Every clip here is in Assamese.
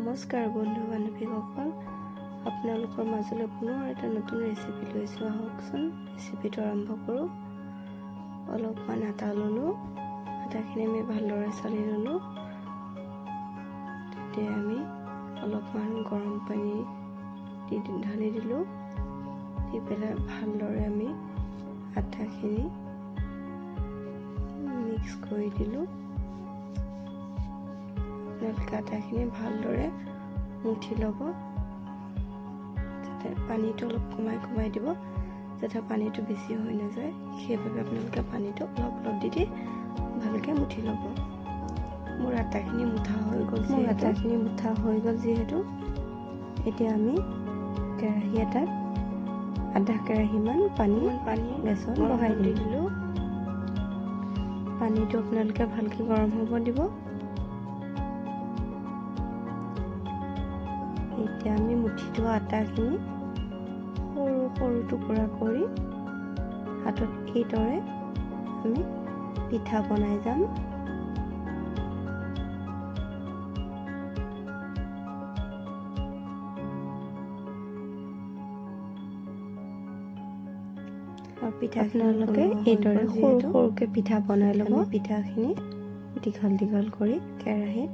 নমস্কাৰ বন্ধু বান্ধৱীসকল, আপোনালোকৰ মাজলৈ পুনৰ এটা নতুন ৰেচিপি লৈছোঁ। আহকচোন ৰেচিপিটো আৰম্ভ কৰোঁ। অলপমান আটা ল'লোঁ। আটাখিনি আমি ভালদৰে চালি ল'লোঁ। তেতিয়া আমি অলপমান গৰম পানী ঢালি দিলোঁ। দি পেলাই ভালদৰে আমি আটাখিনি মিক্স কৰি দিলোঁ। আপোনালোকে আটাখিনি ভালদৰে মুঠি ল'ব, যাতে পানীটো অলপ কমাই দিব, যাতে পানীটো বেছি হৈ নাযায়। সেইবাবে আপোনালোকে পানীটো অলপ দি ভালকৈ মুঠি ল'ব। মোৰ আটাখিনি মুঠা হৈ গ'ল যিহেতু এতিয়া আমি কেৰাহী এটাত আধা কেৰাহীমান পানী গেছত বহাই দিলোঁ। পানীটো আপোনালোকে ভালকৈ গৰম হ'ব দিব। এতিয়া আমি মুঠি থোৱা আটাখিনি সৰু সৰু টুকুৰা কৰি হাতত এইদৰে আমি পিঠা বনাই যাম। আপোনালোকে এইদৰে সৰু সৰুকৈ পিঠা বনাই ল'ব। পিঠাখিনি দীঘল কৰি কেৰাহীত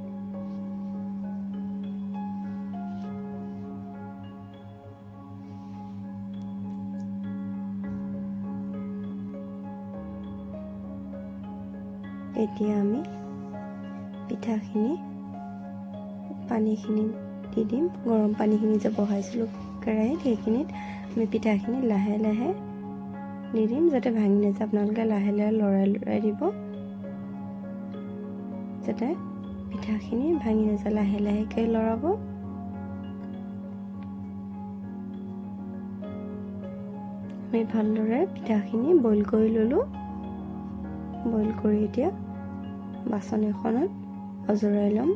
এতিয়া আমি পিঠাখিনি পানীখিনি দি দিম। গৰম পানীখিনি যে বহাইছিলোঁ কেৰাহীত, সেইখিনিত আমি পিঠাখিনি লাহে লাহে দি দিম, যাতে ভাঙি নাযায়। আপোনালোকে লাহে লাহে লৰাই দিব, যাতে পিঠাখিনি ভাঙি নাযায়। লাহে লাহেকৈ লৰাব। আমি ভালদৰে পিঠাখিনি বইল কৰি ল'লোঁ। বইল কৰি এতিয়া বাচন এখনত অজৰাই ল'ম।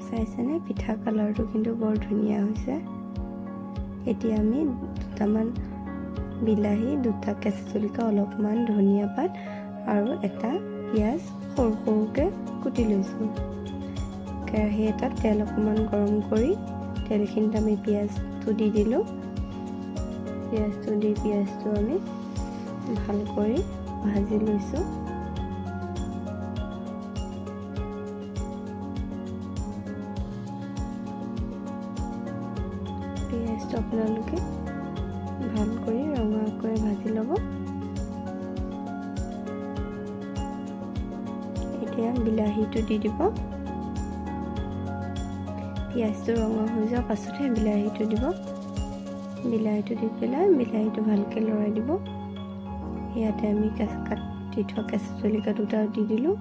চাইছেনে, পিঠা কালাৰটো কিন্তু বৰ ধুনীয়া হৈছে। এতিয়া আমি দুটামান বিলাহী, দুটা কেঁচা জলকীয়া, অলপমান ধনিয়া পাত আৰু এটা পিঁয়াজ সৰু সৰুকৈ কুটি লৈছোঁ। কেৰাহী এটাত তেল অকণমান গৰম কৰি তেলখিনিত আমি পিঁয়াজটো দি দিলোঁ। পিঁয়াজটো আমি ভাল কৰি ভাজি লৈছোঁ। পিঁয়াজটো আপোনালোকে ভাল কৰি ৰঙাকৈ ভাজি ল'ব। এতিয়া বিলাহীটো দি দিব। পিঁয়াজটো ৰঙা হৈ যোৱাৰ পাছতহে বিলাহীটো দিব। বিলাহীটো দি পেলাই বিলাহীটো ভালকৈ লৰাই দিব। ইয়াতে আমি কাটি থোৱা কেঁচা জলকীয়া দুটা দি দিলোঁ।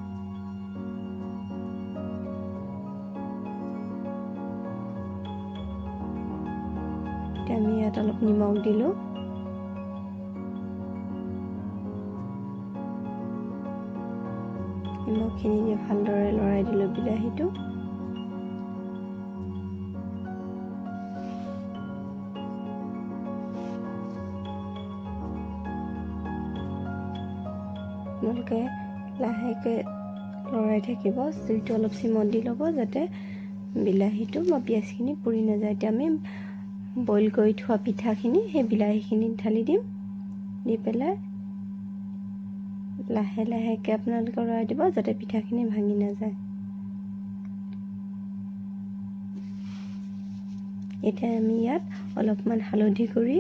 এতিয়া আমি ইয়াত অলপ নিমখ দিলোঁ। নিমখখিনি দি ভালদৰে লৰাই দিলোঁ বিলাহীটো। আপোনালোকে লাহেকৈ লৰাই থাকিব। জুইটো অলপ চিমত দি ল'ব, যাতে বিলাহীটো বা পিঁয়াজখিনি পুৰি নাযায়। এতিয়া আমি বইল কৰি থোৱা পিঠাখিনি সেই বিলাহীখিনিত ঢালি দিম। দি পেলাই লাহে লাহেকৈ আপোনালোকে লৰাই দিব, যাতে পিঠাখিনি ভাঙি নাযায়। এতিয়া আমি ইয়াত অলপমান হালধি গুড়ি,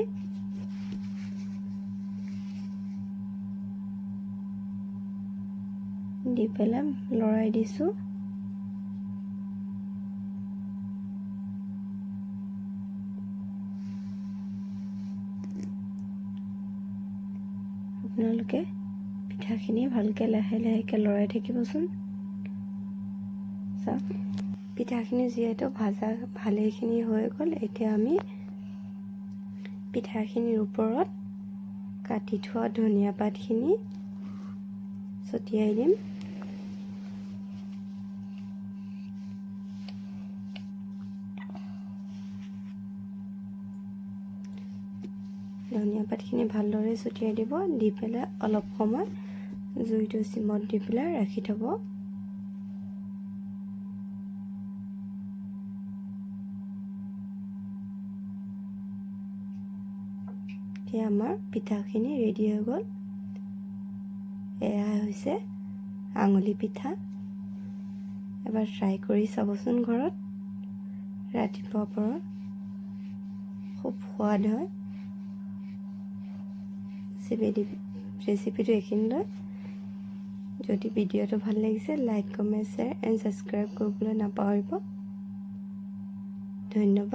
দি পেলাই লৰাই দিছোঁ। আপোনালোকে পিঠাখিনি ভালকৈ লাহে লাহেকৈ লৰাই থাকিবচোন। চাওক, পিঠাখিনি যিহেতু ভালেখিনি হৈ গ'ল। এতিয়া আমি পিঠাখিনিৰ ওপৰত কাটি থোৱা ধনিয়া পাতখিনি ছটিয়াই দিম। ধনিয়া পাতখিনি ভালদৰে ছটিয়াই দিব, দি পেলাই অলপ সময় জুইটো চিমত দি পেলাই ৰাখি থ'ব। এতিয়া আমাৰ পিঠাখিনি ৰেডি হৈ গ'ল। এয়া হৈছে আঙুলি পিঠা। এবাৰ ট্ৰাই কৰি চাবচোন ঘৰত, ৰাতিপুৱাৰ পৰা খুব সোৱাদ হয়। ৰেচিপিটো এইখিনিলৈ। যদি ভিডিঅ'টো ভাল লাগিছে like, comment, share and subscribe কৰিবলৈ নাপাহৰিব। ধন্যবাদ।